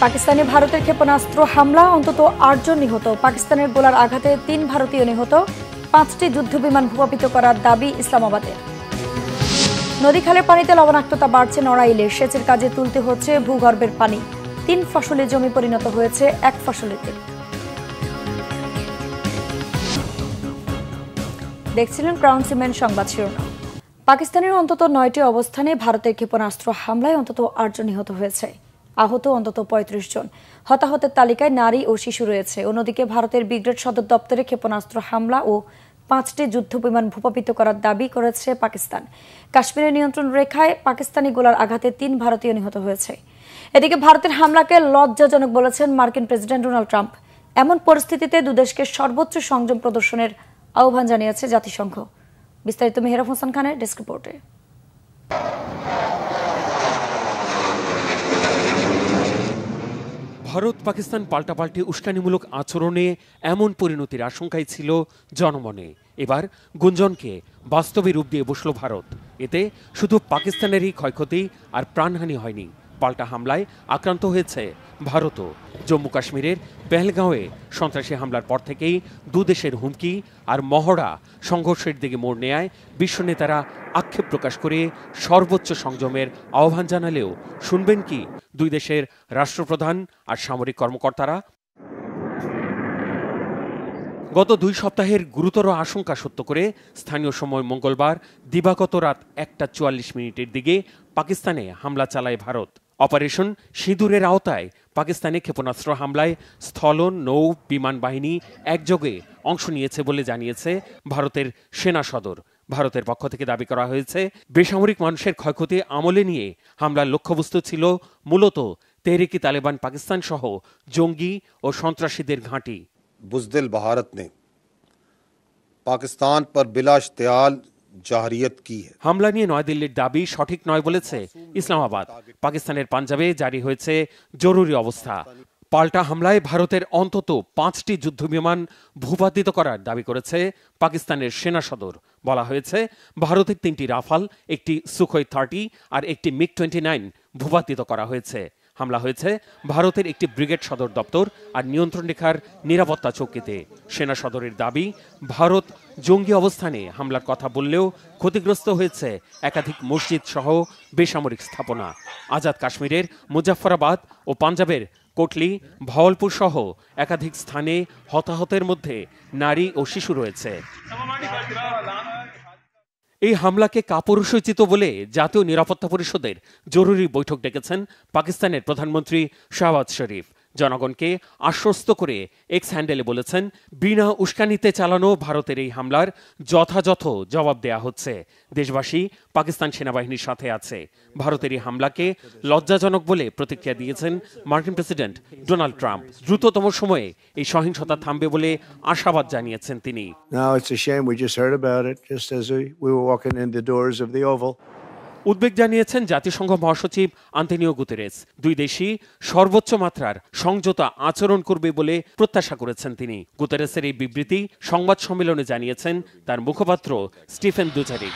পাকিস্তানে ভারতের ক্ষেপণাস্ত্র হামলা, অন্তত ৮ জন নিহত। পাকিস্তানের গোলার আঘাতে ৩ ভারতীয় নিহত। ৫টি যুদ্ধবিমান ভূপাতিত করার দাবি ইসলামাবাদের। নদী খালের পানিতে লবণাক্ততা বাড়ছে নড়াইলে। সেচের কাজে তুলতে হচ্ছে ভূগর্ভের পানি। ৩ ফসলি জমি পরিণত হয়েছে ১ ফসলিতে। দেখছিলেন ক্রাউন সিমেন্ট সংবাদ শিরোনাম। পাকিস্তানের অন্তত ৯টি অবস্থানে ভারতের ক্ষেপণাস্ত্র হামলায় অন্তত ৮ জন নিহত হয়েছে, আহত অন্তত ৩৫ জন। হতাহতের তালিকায় নারী ও শিশু রয়েছে। অন্যদিকে ভারতের ব্রিগেড সদর দপ্তরে ক্ষেপণাস্ত্র হামলা ও ৫টি যুদ্ধবিমান ভূপাতিত করার দাবি করেছে পাকিস্তান। কাশ্মীরের নিয়ন্ত্রণ রেখায় পাকিস্তানি গোলার আঘাতে ৩ ভারতীয় নিহত হয়েছে। এদিকে ভারতের হামলাকে লজ্জাজনক বলেছেন মার্কিন প্রেসিডেন্ট ডোনাল্ড ট্রাম্প। এমন পরিস্থিতিতে দুদেশকে সর্বোচ্চ সংযম প্রদর্শনের আহ্বান জানিয়েছে জাতিসংঘ। বিস্তারিত মেহরাব হোসেন খানের ডেস্ক রিপোর্টে। ভারত পাকিস্তান পাল্টাপাল্টি উস্কানিমূলক আচরণে এমন পরিণতির আশঙ্কাই ছিল জনমনে। এবার গুঞ্জনকে বাস্তবে রূপ দিয়ে বসল ভারত। এতে শুধু পাকিস্তানেরই ক্ষয়ক্ষতি আর প্রাণহানি হয়নি, পাল্টা হামলায় আক্রান্ত হয়েছে ভারতও। জম্মু কাশ্মীরের পেহেলগাঁওয়ে সন্ত্রাসী হামলার পর থেকেই দুদেশের হুমকি আর মহড়া সংঘর্ষের দিকে মোড় নেয়। বিশ্ব নেতারা আক্ষেপ প্রকাশ করে সর্বোচ্চ সংযমের আহ্বান জানালেও শুনবেন কি দুই দেশের রাষ্ট্রপ্রধান আর সামরিক কর্মকর্তারা? গত ২ সপ্তাহের গুরুতর আশঙ্কা সত্য করে স্থানীয় সময় মঙ্গলবার দিবাগত রাত ১টা ৪৪ দিকে পাকিস্তানে হামলা চালায় ভারত। অপারেশন সিঁদুরের আওতায় পাকিস্তানে ক্ষেপণাস্ত্র হামলায় স্থলন, নৌ, বিমান বাহিনী একযোগে অংশ নিয়েছে বলে জানিয়েছে ভারতের সেনা সদর। ভারতের পক্ষ থেকে দাবি করা হয়েছে, বেসামরিক মানুষের ক্ষয়ক্ষতি আমলে নিয়ে হামলার লক্ষ্যবস্তু ছিল মূলত তেহরিকি তালেবান পাকিস্তান সহ জঙ্গি ও সন্ত্রাসীদের ঘাঁটি। बुज़दिल भारत ने पाकिस्तान पर बिला इश्तियाल জাহরিয়ত কি হামলা নিয়ে নয়াদিল্লির দাবি সঠিক নয় বলেছে ইসলামাবাদ। পাকিস্তানের পাঞ্জাবে জারি হয়েছে জরুরি অবস্থা। পাল্টা হামলায় ভারতের অন্তত ৫টি যুদ্ধবিমান ভূপাতিত করার দাবি করেছে পাকিস্তানের সেনা সদর। বলা হয়েছে ভারতের ৩টি রাফাল, একটি সুখোই 30 আর একটি মিগ-29 ভূপাতিত করা হয়েছে। হামলা হয়েছে ভারতের একটি ব্রিগেড সদর দপ্তর আর নিয়ন্ত্রণ রেখার নিরাপত্তা চৌকিতে। সেনা সদরের দাবি, ভারত জঙ্গি অবস্থানে হামলার কথা বললেও ক্ষতিগ্রস্ত হয়েছে একাধিক মসজিদ সহ বেসামরিক স্থাপনা। আজাদ কাশ্মীরের মুজাফফরাবাদ ও পাঞ্জাবের কোটলি, ভাওয়ালপুর সহ একাধিক স্থানে হতাহতের মধ্যে নারী ও শিশু রয়েছে। এই হামলাকে কাপুরুষোচিত বলে জাতীয় নিরাপত্তা পরিষদের জরুরি বৈঠক ডেকেছেন পাকিস্তানের প্রধানমন্ত্রী শাহবাজ শরীফ। জনগণকে আশ্বস্ত করে এক্স হ্যান্ডেলে বলেছেন, বিনা উস্কানিতে চালানো ভারতের এই হামলার যথাযথ জবাব দেয়া হচ্ছে। দেশবাসী পাকিস্তান সেনাবাহিনীর সাথে আছে। ভারতের এই হামলাকে লজ্জাজনক বলে প্রতিক্রিয়া দিয়েছেন মার্কিন প্রেসিডেন্ট ডোনাল্ড ট্রাম্প। দ্রুততম সময়ে এই সহিংসতা থামবে বলে আশাবাদ জানিয়েছেন তিনি। উদ্বেগ জানিয়েছেন জাতিসংঘ মহাসচিব আন্তোনিও গুতেরেস। দুই দেশই সর্বোচ্চ মাত্রার সংযত আচরণ করবে বলে প্রত্যাশা করেছেন তিনি। গুতেরেসের এই বিবৃতি সংবাদ সম্মেলনে জানিয়েছেন তার মুখপাত্র স্টিফেন দুজারিক।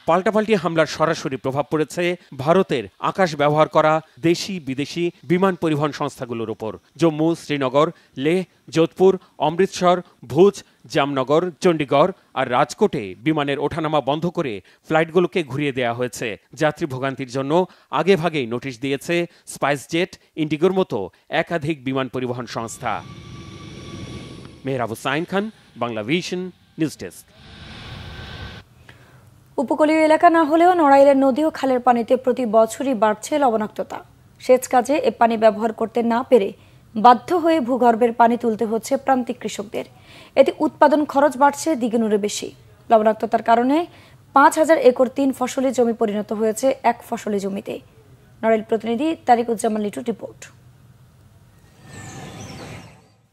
পাল্টাপাল্টি হামলার সরাসরি প্রভাব পড়েছে ভারতের আকাশ ব্যবহার করা দেশি বিদেশি বিমান পরিবহন সংস্থাগুলোর উপর। জম্মু, শ্রীনগর, লেহ, যোধপুর, অমৃতসর, ভুজ, জামনগর, চণ্ডীগড় আর রাজকোটে বিমানের ওঠানামা বন্ধ করে ফ্লাইটগুলোকে ঘুরিয়ে দেওয়া হয়েছে। যাত্রী ভোগান্তির জন্য আগেভাগেই নোটিশ দিয়েছে স্পাইসজেট, ইন্ডিগোর মতো একাধিক বিমান পরিবহন সংস্থা। মেহরাব হোসাইন খান, বাংলা ভিশন, নিউজ ডেস্ক। উপকূলীয় এলাকা না হলেও নড়াইলের নদী ও খালের পানিতে প্রতি বছরই বাড়ছে লবণাক্ততা। সেচ কাজে এ পানি ব্যবহার করতে না পেরে বাধ্য হয়ে ভূগর্ভের পানি তুলতে হচ্ছে প্রান্তিক কৃষকদের। এতে উৎপাদন খরচ বাড়ছে দ্বিগুণেরও বেশি। লবণাক্ততার কারণে ৫,০০০ একর ৩ ফসলি জমি পরিণত হয়েছে ১ ফসলি জমিতে। নড়াইল প্রতিনিধি তারিকুজ্জামান লিটুর রিপোর্ট।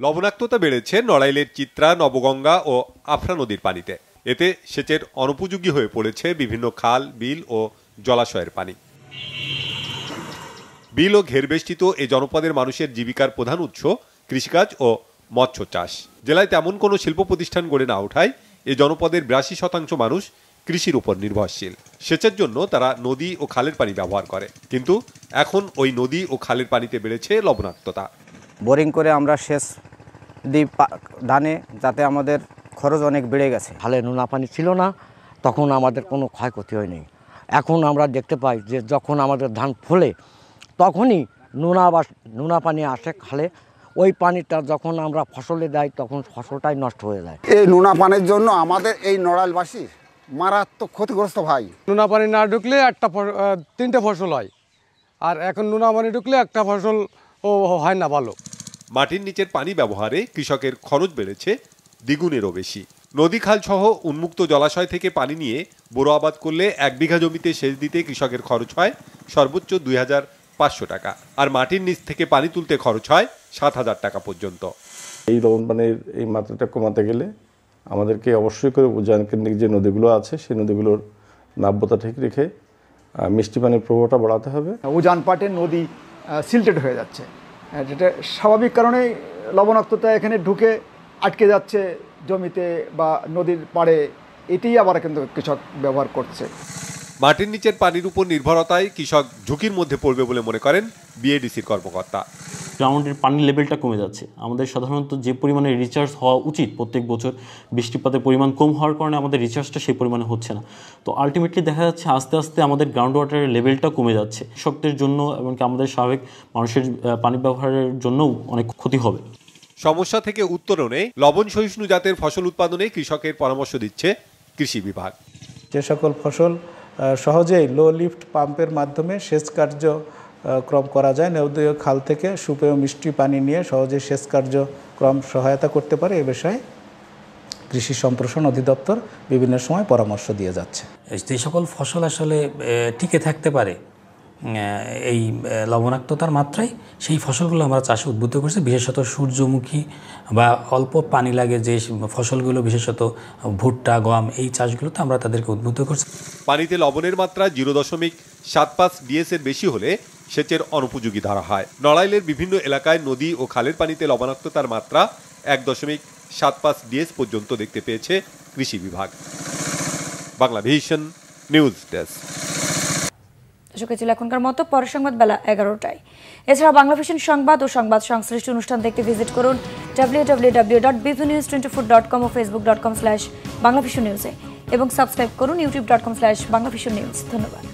লবণাক্ততা বেড়েছে নড়াইলের চিত্রা, নবগঙ্গা ও আফরা নদীর পানিতে। এতে সেচের অনুপযোগী হয়ে পড়েছে বিভিন্ন খাল, বিল ও জলাশয়ের পানি। বিল ও ঘেরবেষ্টিত এই জনপদের মানুষের জীবিকার প্রধান উৎস কৃষিকাজ ও মৎস্য চাষ। জেলায় তেমন কোনো শিল্প প্রতিষ্ঠান গড়ে না ওঠায় এই জনপদের ৮২% মানুষ কৃষির উপর নির্ভরশীল। সেচের জন্য তারা নদী ও খালের পানি ব্যবহার করে, কিন্তু এখন ওই নদী ও খালের পানিতে বেড়েছে লবণাক্ততা। বোরিং করে আমরা সেচ দিই ধানে, যাতে আমাদের খরচ অনেক বেড়ে গেছে। খালে নোনা পানি ছিল না, তখন আমাদের কোনো ক্ষয়ক্ষতি হয়নি। এখন আমরা দেখতে পাই যে যখন আমাদের ধান ফলে তখনই নোনা পানি আসে খালে, ওই পানিটা যখন আমরা ফসলে দেয় তখন ফসলটাই নষ্ট হয়ে যায়। এই নোনা পানির জন্য আমাদের এই নড়াইলবাসী মারাত্মক ক্ষতিগ্রস্ত ভাই। নোনা পানি না ঢুকলে তিনটে ফসল হয়, আর এখন নোনা পানি ঢুকলে একটা ফসল হয় না ভালো। মাটির নিচের পানি ব্যবহারে কৃষকের খরচ বেড়েছে দ্বিগুণেরও বেশি। নদী খাল সহ উন্মুক্ত জলাশয় থেকে পানি নিয়ে বোরো আবাদ করলে 1 বিঘা জমিতে সেচ দিতে কৃষকের খরচ হয় সর্বোচ্চ 2,500 টাকা, আর মাটির নিচ থেকে পানি তুলতে খরচ হয় 7,000 টাকা পর্যন্ত। এই লবণ পানির এই মাত্রাটা কমাতে গেলে আমাদেরকে অবশ্যই করে উজান কেন্দ্রিক যে নদীগুলো আছে সেই নদীগুলোর নাব্যতা ঠিক রেখে মিষ্টি পানির প্রবাহটা বাড়াতে হবে। উজান পাটের নদী সিল্টেড হয়ে যাচ্ছে, যেটা স্বাভাবিক কারণেই লবণাক্ততা এখানে ঢুকে আটকে যাচ্ছে জমিতে বা নদীর পাড়ে। এটাই আবার কিন্তু কৃষক ব্যবহার করছে। মাটির নিচের পানির উপর নির্ভরতায় কৃষক ঝুঁকির মধ্যে পড়বে বলে মনে করেন বিএডিসির কর্মকর্তা। গ্রাউন্ডের পানির লেভেলটা কমে যাচ্ছে। আমাদের সাধারণত যে পরিমাণে রিচার্জ হওয়া উচিত প্রত্যেক বছর, বৃষ্টিপাতের পরিমাণ কম হওয়ার কারণে আমাদের রিচার্জটা সেই পরিমাণে হচ্ছে না। তো আলটিমেটলি দেখা যাচ্ছে আস্তে আস্তে আমাদের গ্রাউন্ড ওয়াটারের লেভেলটা কমে যাচ্ছে। কৃষকদের জন্য এমনকি আমাদের স্বাভাবিক মানুষের পানি ব্যবহারের জন্যও অনেক ক্ষতি হবে। সমস্যা থেকে উত্তরণে লবণ সহিষ্ণু জাতের ফসল উৎপাদনে কৃষকের পরামর্শ দিচ্ছে কৃষি বিভাগ। যে সকল ফসল সহজেই লো লিফট পাম্পের মাধ্যমে সেচ কার্যক্রম করা যায়, নদীয় খাল থেকে সুপেয় মিষ্টি পানি নিয়ে সহজে সেচ কার্যক্রম সহায়তা করতে পারে, এ বিষয়ে কৃষি সম্প্রসারণ অধিদপ্তর বিভিন্ন সময় পরামর্শ দিয়ে যাচ্ছে। যে সকল ফসল আসলে টিকে থাকতে পারে এই লবণাক্ততার মাত্রায়, সেই ফসলগুলো আমরা চাষে উদ্বুদ্ধ করছি। বিশেষত সূর্যমুখী বা অল্প পানি লাগে যে ফসলগুলো, বিশেষত ভুট্টা, গম, এই চাষগুলোতে আমরা তাদেরকে উদ্বুদ্ধ করছি। পানিতে লবণের মাত্রা 0.75 ডিএস এর বেশি হলে সেচের অনুপযোগী ধরা হয়। নড়াইলের বিভিন্ন এলাকায় নদী ও খালের পানিতে লবণাক্ততার মাত্রা 1.75 ডিএস পর্যন্ত দেখতে পেয়েছে কৃষি বিভাগ। Banglavision news desk. ছিল এখনকার মতো, পরের সংবাদ বেলা 11টায়। এছাড়া বাংলাভিশন সংবাদ ও সংবাদ সংশ্লিষ্ট অনুষ্ঠান দেখতে ভিজিট করুন www.bvnews24.com ও facebook.com/বাংলাভিশন নিউজে এবং সাবস্ক্রাইব করুন youtube.com/বাংলাভিশন নিউজ। ধন্যবাদ।